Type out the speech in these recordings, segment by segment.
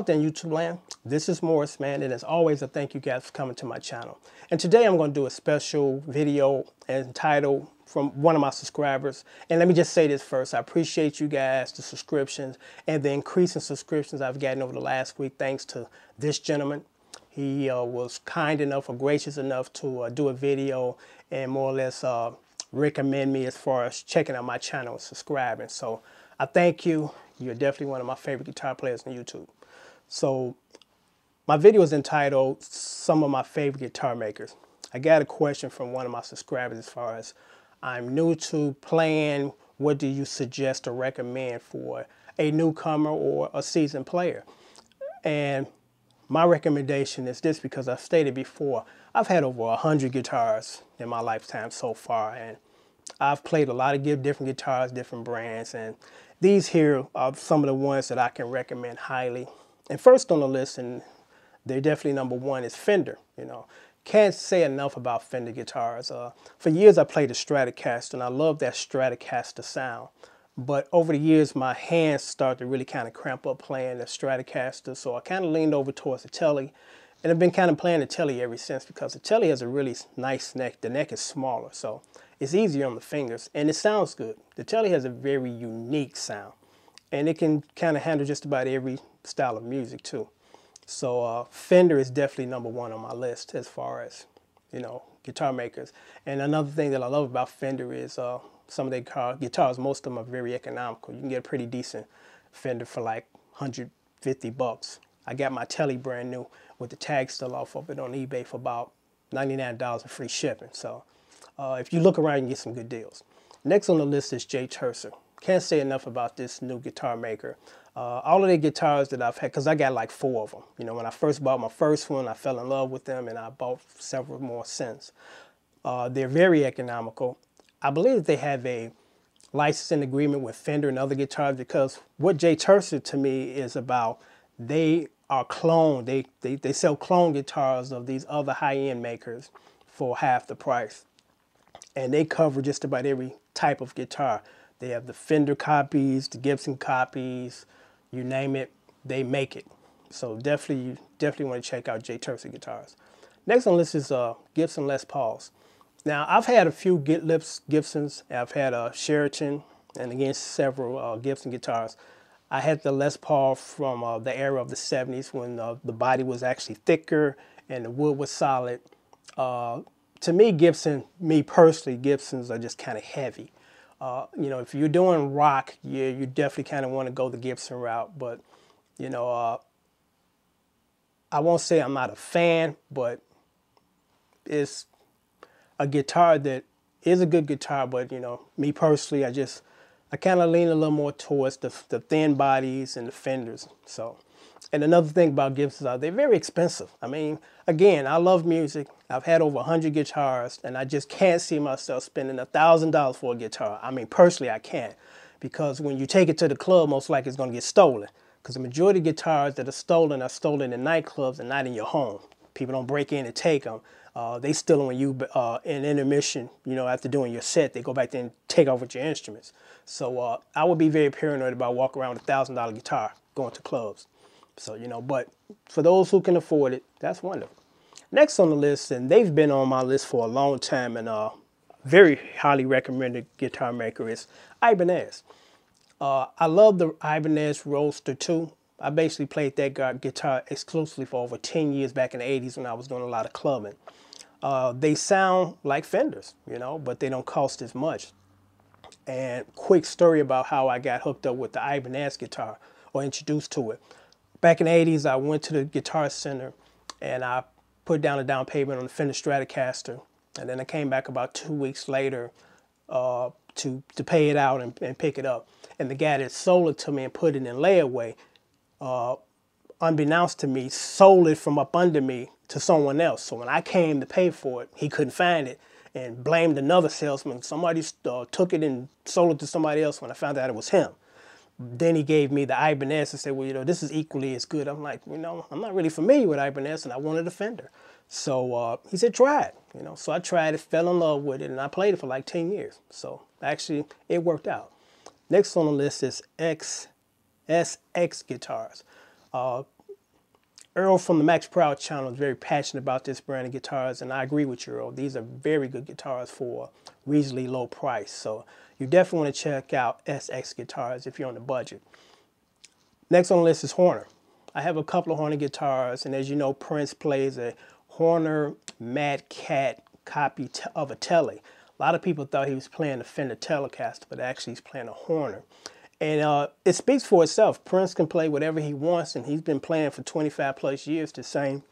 out there in YouTube land? This is Morris, man, and as always, I thank you guys for coming to my channel. And today I'm going to do a special video entitled from one of my subscribers. And let me just say this first. I appreciate you guys, the subscriptions, and the increase in subscriptions I've gotten over the last week thanks to this gentleman. He was kind enough or gracious enough to do a video and more or less recommend me as far as checking out my channel and subscribing. So I thank you. You're definitely one of my favorite guitar players on YouTube. So my video is entitled Some of My Favorite Guitar Makers. I got a question from one of my subscribers as far as I'm new to playing. What do you suggest or recommend for a newcomer or a seasoned player? And my recommendation is this, because I've stated before, I've had over 100 guitars in my lifetime so far, and I've played a lot of different guitars, different brands, and these here are some of the ones that I can recommend highly. And first on the list, and they're definitely number one, is Fender. You know, can't say enough about Fender guitars. For years I played the Stratocaster, and I love that Stratocaster sound. But over the years, my hands started to really kind of cramp up playing the Stratocaster, so I kind of leaned over towards the Telly, and I've been kind of playing the Telly ever since because the Telly has a really nice neck. The neck is smaller, so it's easier on the fingers, and it sounds good. The Telly has a very unique sound, and it can kind of handle just about every style of music too. So Fender is definitely number one on my list as far as, you know, guitar makers. And another thing that I love about Fender is some of their guitars, most of them are very economical. You can get a pretty decent Fender for like 150 bucks. I got my Telly brand new with the tag still off of it on eBay for about $99 and free shipping. So if you look around, you can get some good deals. Next on the list is Turser. Can't say enough about this new guitar maker. All of the guitars that I've had, because I got like 4 of them. You know, when I first bought my first one, I fell in love with them, and I bought several more since. They're very economical. I believe that they have a licensing agreement with Fender and other guitars, because what Turser to me is about, they are cloned. They sell clone guitars of these other high-end makers for half the price. And they cover just about every type of guitar. They have the Fender copies, the Gibson copies, you name it, they make it. So you definitely want to check out Turser guitars. Next on the list is Gibson Les Pauls. Now, I've had a few Gibsons. I've had a Sheraton, and again, several Gibson guitars. I had the Les Paul from the era of the 70s when the body was actually thicker and the wood was solid. To me, me personally, Gibsons are just kind of heavy. You know, if you're doing rock, yeah, you definitely kind of want to go the Gibson route. But, you know, I won't say I'm not a fan, but it's a guitar that is a good guitar. But, you know, me personally, I kind of lean a little more towards the thin bodies and the Fenders. So, and another thing about Gibsons, they're very expensive. I mean, again, I love music. I've had over 100 guitars, and I just can't see myself spending $1,000 for a guitar. I mean, personally, I can't, because when you take it to the club, most likely it's going to get stolen. Because the majority of guitars that are stolen in nightclubs and not in your home. People don't break in and take them. They steal them when you in intermission, you know, after doing your set, they go back there and take over your instruments. So I would be very paranoid about walking around with a $1,000 guitar going to clubs. So, you know, but for those who can afford it, that's wonderful. Next on the list, and they've been on my list for a long time, and very highly recommended guitar maker is Ibanez. I love the Ibanez Roadster 2. I basically played that guitar exclusively for over 10 years back in the 80s when I was doing a lot of clubbing. They sound like Fenders, you know, but they don't cost as much. And quick story about how I got hooked up with the Ibanez guitar, or introduced to it. Back in the 80s, I went to the Guitar Center and I put down a down payment on the Fender Stratocaster. And then I came back about 2 weeks later to pay it out and pick it up. And the guy that sold it to me and put it in layaway, unbeknownst to me, sold it from up under me to someone else. So when I came to pay for it, he couldn't find it and blamed another salesman. Somebody took it and sold it to somebody else when I found out it was him. Then he gave me the Ibanez and said, well, you know, this is equally as good. I'm like, you know, I'm not really familiar with Ibanez, and I wanted a Fender. So he said, try it. You know, so I tried it, fell in love with it, and I played it for like 10 years. So actually, it worked out. Next on the list is SX guitars. Earl from the Max Proud channel is very passionate about this brand of guitars, and I agree with you, Earl. These are very good guitars for a reasonably low price. So you definitely want to check out SX guitars if you're on the budget. Next on the list is Hohner. I have a couple of Hohner guitars, and as you know, Prince plays a Hohner Mad Cat copy of a Tele. A lot of people thought he was playing a Fender Telecaster, but actually he's playing a Hohner. And it speaks for itself. Prince can play whatever he wants, and he's been playing for 25 plus years the same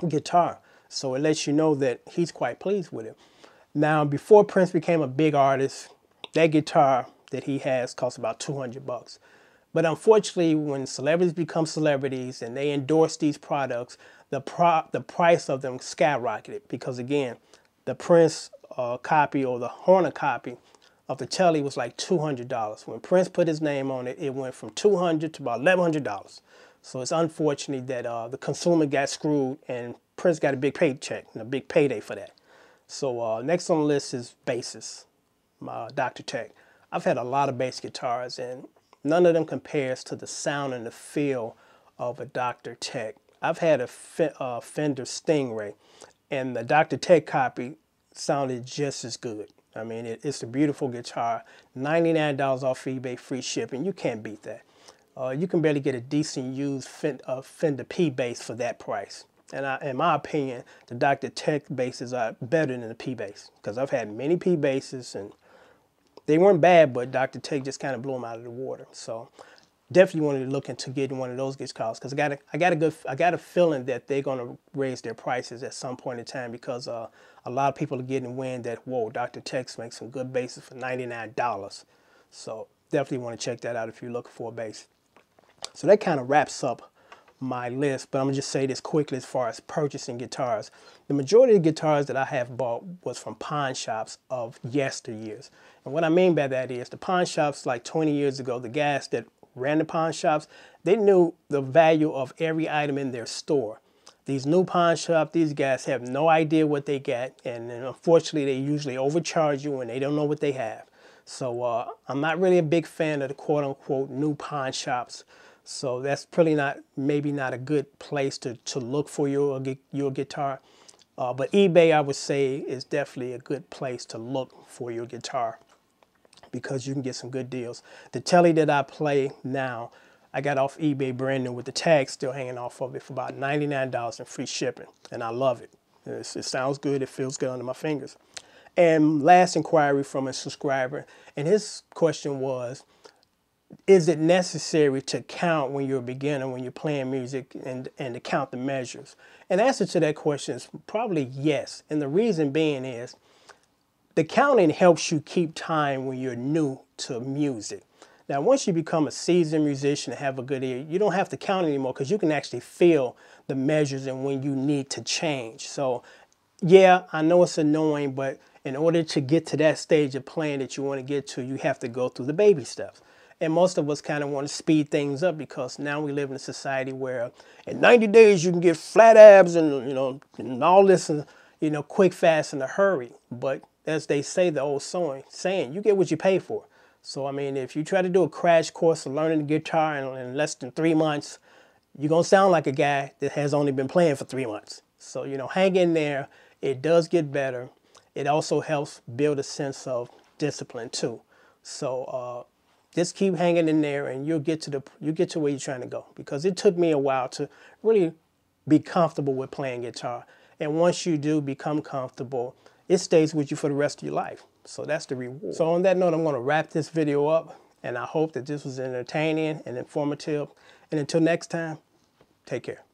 guitar. So it lets you know that he's quite pleased with it. Now, before Prince became a big artist, that guitar that he has costs about $200. But unfortunately, when celebrities become celebrities and they endorse these products, the price of them skyrocketed because, again, the Prince copy or the Hohner copy of the Tele was like $200. When Prince put his name on it, it went from $200 to about $1,100. So it's unfortunate that the consumer got screwed and Prince got a big paycheck and a big payday for that. So next on the list is basses, my Dr. Tech. I've had a lot of bass guitars, and none of them compares to the sound and the feel of a Dr. Tech. I've had a Fender Stingray, and the Dr. Tech copy sounded just as good. I mean, it's a beautiful guitar. $99 off eBay, free shipping. You can't beat that. You can barely get a decent used Fender P bass for that price. And in my opinion, the Dr. Tech basses are better than the P bass, because I've had many P basses and they weren't bad, but Dr. Tech just kind of blew them out of the water. So definitely wanted to look into getting one of those guitars, because I got a feeling that they're going to raise their prices at some point in time, because a lot of people are getting wind that, whoa, Dr. Tech makes some good basses for $99. So definitely want to check that out if you're looking for a bass. So that kind of wraps up my list, but I'm gonna just say this quickly as far as purchasing guitars. The majority of the guitars that I have bought was from pawn shops of yesteryears. And what I mean by that is the pawn shops like 20 years ago, the guys that ran the pawn shops, they knew the value of every item in their store. These new pawn shops, these guys have no idea what they get, and unfortunately they usually overcharge you when they don't know what they have. So I'm not really a big fan of the quote-unquote new pawn shops. So that's maybe not a good place to look for your guitar. But eBay, I would say, is definitely a good place to look for your guitar, because you can get some good deals. The Tele that I play now, I got off eBay brand new with the tag still hanging off of it for about $99 and free shipping. And I love it. It sounds good. It feels good under my fingers. And last inquiry from a subscriber, and his question was, is it necessary to count when you're a beginner, when you're playing music, and to count the measures? And the answer to that question is probably yes. And the reason being is the counting helps you keep time when you're new to music. Now, once you become a seasoned musician and have a good ear, you don't have to count anymore, because you can actually feel the measures and when you need to change. So yeah, I know it's annoying, but in order to get to that stage of playing that you want to get to, you have to go through the baby steps. And most of us kind of want to speed things up, because now we live in a society where in 90 days you can get flat abs and, and all this, quick, fast, in a hurry. But as they say, the old saying, you get what you pay for. So, I mean, if you try to do a crash course of learning the guitar in less than 3 months, you're going to sound like a guy that has only been playing for 3 months. So, hang in there. It does get better. It also helps build a sense of discipline too. So, just keep hanging in there, and you'll get to where you're trying to go. Because it took me a while to really be comfortable with playing guitar. And once you do become comfortable, it stays with you for the rest of your life. So that's the reward. So on that note, I'm going to wrap this video up, and I hope that this was entertaining and informative. And until next time, take care.